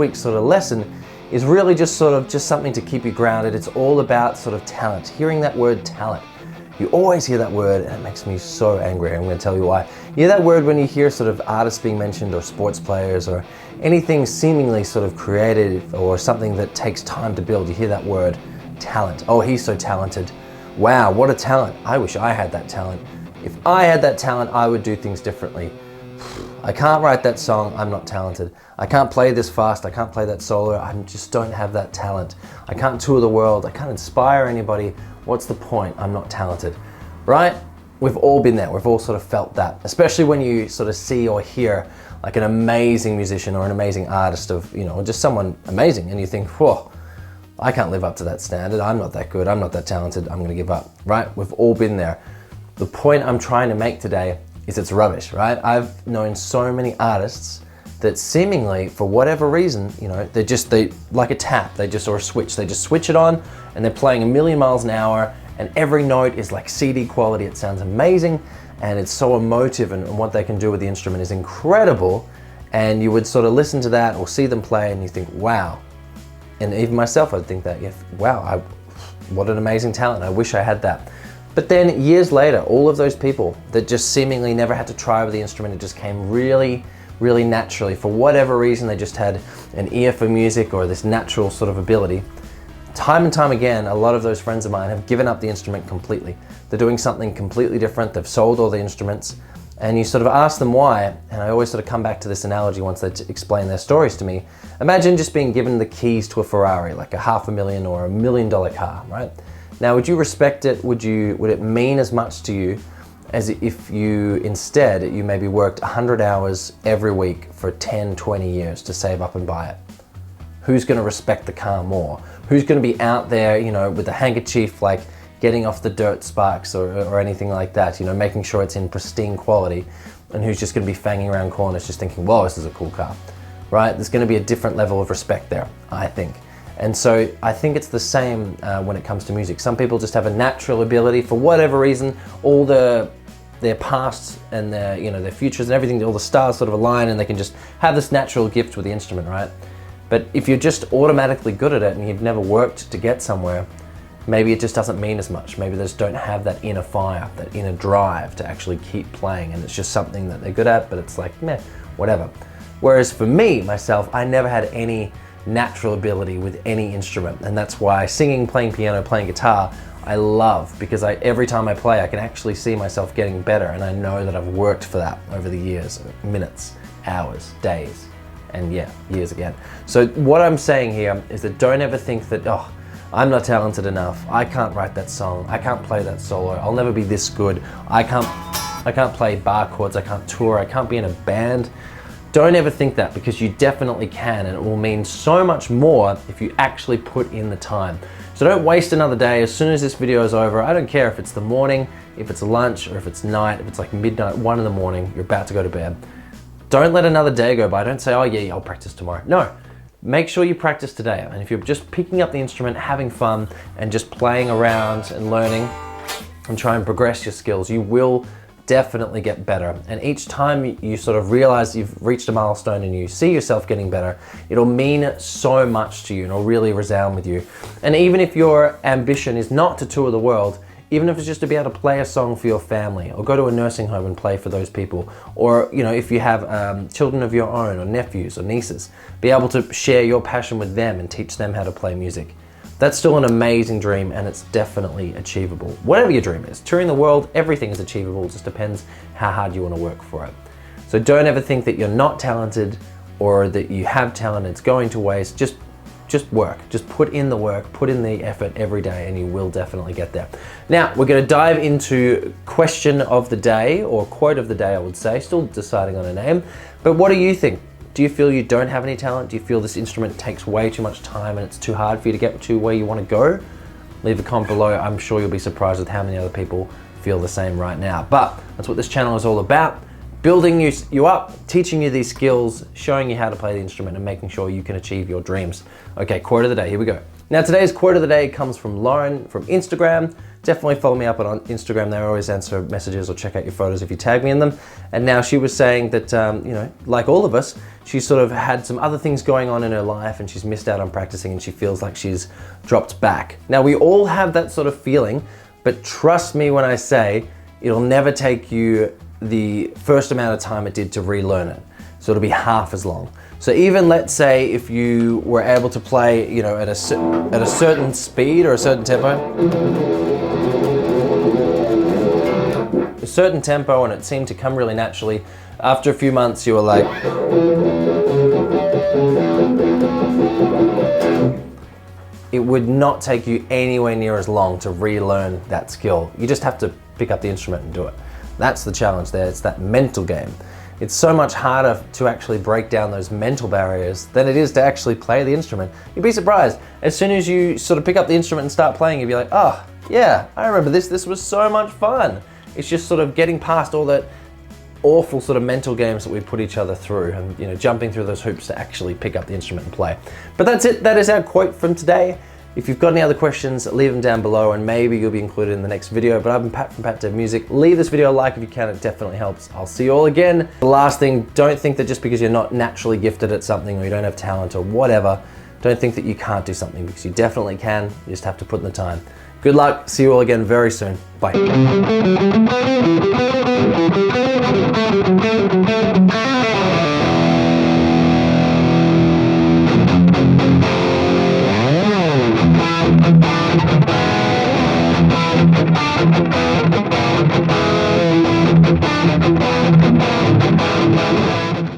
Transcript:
week's sort of lesson is really just something to keep you grounded. It's all about sort of talent, hearing that word talent. You always hear that word and it makes me so angry. I'm going to tell you why. You hear that word when you hear sort of artists being mentioned or sports players or anything seemingly sort of creative or something that takes time to build. You hear that word talent. Oh, he's so talented. Wow, what a talent. I wish I had that talent. If I had that talent, I would do things differently. I can't write that song, I'm not talented. I can't play this fast, I can't play that solo, I just don't have that talent. I can't tour the world, I can't inspire anybody. What's the point? I'm not talented, right? We've all been there, we've all sort of felt that, especially when you sort of see or hear like an amazing musician or an amazing artist of, you know, just someone amazing, and you think, whoa, I can't live up to that standard, I'm not that good, I'm not that talented, I'm gonna give up, right? We've all been there. The point I'm trying to make today is it's rubbish, right? I've known so many artists that seemingly, for whatever reason, you know, they like a tap, or a switch, they just switch it on and they're playing a million miles an hour and every note is like CD quality. It sounds amazing and it's so emotive, and what they can do with the instrument is incredible. And you would sort of listen to that or see them play and you think, wow. And even myself, I'd think that, yeah, wow, what an amazing talent. I wish I had that. But then years later, all of those people that just seemingly never had to try with the instrument, it just came really, really naturally. For whatever reason, they just had an ear for music or this natural sort of ability. Time and time again, a lot of those friends of mine have given up the instrument completely. They're doing something completely different. They've sold all the instruments, and you sort of ask them why. And I always sort of come back to this analogy once they explain their stories to me. Imagine just being given the keys to a Ferrari, like a $500,000 or $1 million car, right? Now, would you respect it? Would it mean as much to you as if you instead, you maybe worked 100 hours every week for 10, 20 years to save up and buy it? Who's gonna respect the car more? Who's gonna be out there, you know, with a handkerchief, like getting off the dirt sparks or anything like that, you know, making sure it's in pristine quality, and who's just gonna be fanging around corners just thinking, whoa, this is a cool car, right? There's gonna be a different level of respect there, I think. And so I think it's the same when it comes to music. Some people just have a natural ability for whatever reason, all their past and their futures and everything, all the stars sort of align and they can just have this natural gift with the instrument, right? But if you're just automatically good at it and you've never worked to get somewhere, maybe it just doesn't mean as much. Maybe they just don't have that inner fire, that inner drive to actually keep playing, and it's just something that they're good at, but it's like, meh, whatever. Whereas for me, myself, I never had any natural ability with any instrument, and that's why singing, playing piano, playing guitar, I love, because every time I play, I can actually see myself getting better, and I know that I've worked for that over the years, minutes, hours, days, and yeah, years again. So what I'm saying here is that don't ever think that, oh, I'm not talented enough, I can't write that song, I can't play that solo, I'll never be this good, I can't play bar chords, I can't tour, I can't be in a band. Don't ever think that, because you definitely can, and it will mean so much more if you actually put in the time. So don't waste another day. As soon as this video is over, I don't care if it's the morning, if it's lunch, or if it's night, if it's like midnight, 1 in the morning, you're about to go to bed. Don't let another day go by. Don't say, oh yeah, I'll practice tomorrow. No, make sure you practice today. And if you're just picking up the instrument, having fun, and just playing around and learning and try and progress your skills, you will definitely get better. And each time you sort of realize you've reached a milestone and you see yourself getting better, it'll mean so much to you and it'll really resound with you. And even if your ambition is not to tour the world, even if it's just to be able to play a song for your family or go to a nursing home and play for those people, or you know, if you have children of your own or nephews or nieces, be able to share your passion with them and teach them how to play music. That's still an amazing dream, and it's definitely achievable. Whatever your dream is, touring the world, everything is achievable. It just depends how hard you want to work for it. So don't ever think that you're not talented or that you have talent, it's going to waste. Just work, just put in the work, put in the effort every day, and you will definitely get there. Now, we're gonna dive into question of the day, or quote of the day, I would say, still deciding on a name. But what do you think? Do you feel you don't have any talent? Do you feel this instrument takes way too much time and it's too hard for you to get to where you want to go? Leave a comment below. I'm sure you'll be surprised with how many other people feel the same right now. But that's what this channel is all about. Building you up, teaching you these skills, showing you how to play the instrument, and making sure you can achieve your dreams. Okay, quote of the day, here we go. Now today's quote of the day comes from Lauren from Instagram. definitely follow me up on Instagram. They always answer messages or check out your photos if you tag me in them. And now she was saying that, you know, like all of us, she's sort of had some other things going on in her life and she's missed out on practicing and she feels like she's dropped back. Now, we all have that sort of feeling, but trust me when I say it'll never take you the first amount of time it did to relearn it. So it'll be half as long. So even let's say if you were able to play, you know, at a certain speed or a certain tempo, and it seemed to come really naturally, after a few months you were like, it would not take you anywhere near as long to relearn that skill. You just have to pick up the instrument and do it. That's the challenge there, it's that mental game. It's so much harder to actually break down those mental barriers than it is to actually play the instrument. You'd be surprised. As soon as you sort of pick up the instrument and start playing, you'd be like, oh, yeah, I remember this. This was so much fun. It's just sort of getting past all that awful sort of mental games that we put each other through and, you know, jumping through those hoops to actually pick up the instrument and play. But that's it. That is our quote from today. If you've got any other questions, leave them down below and maybe you'll be included in the next video. But I've been Pat from Pat Dev Music. Leave this video a like if you can, it definitely helps. I'll see you all again. The last thing, don't think that just because you're not naturally gifted at something or you don't have talent or whatever, don't think that you can't do something, because you definitely can. You just have to put in the time. Good luck, see you all again very soon. Bye.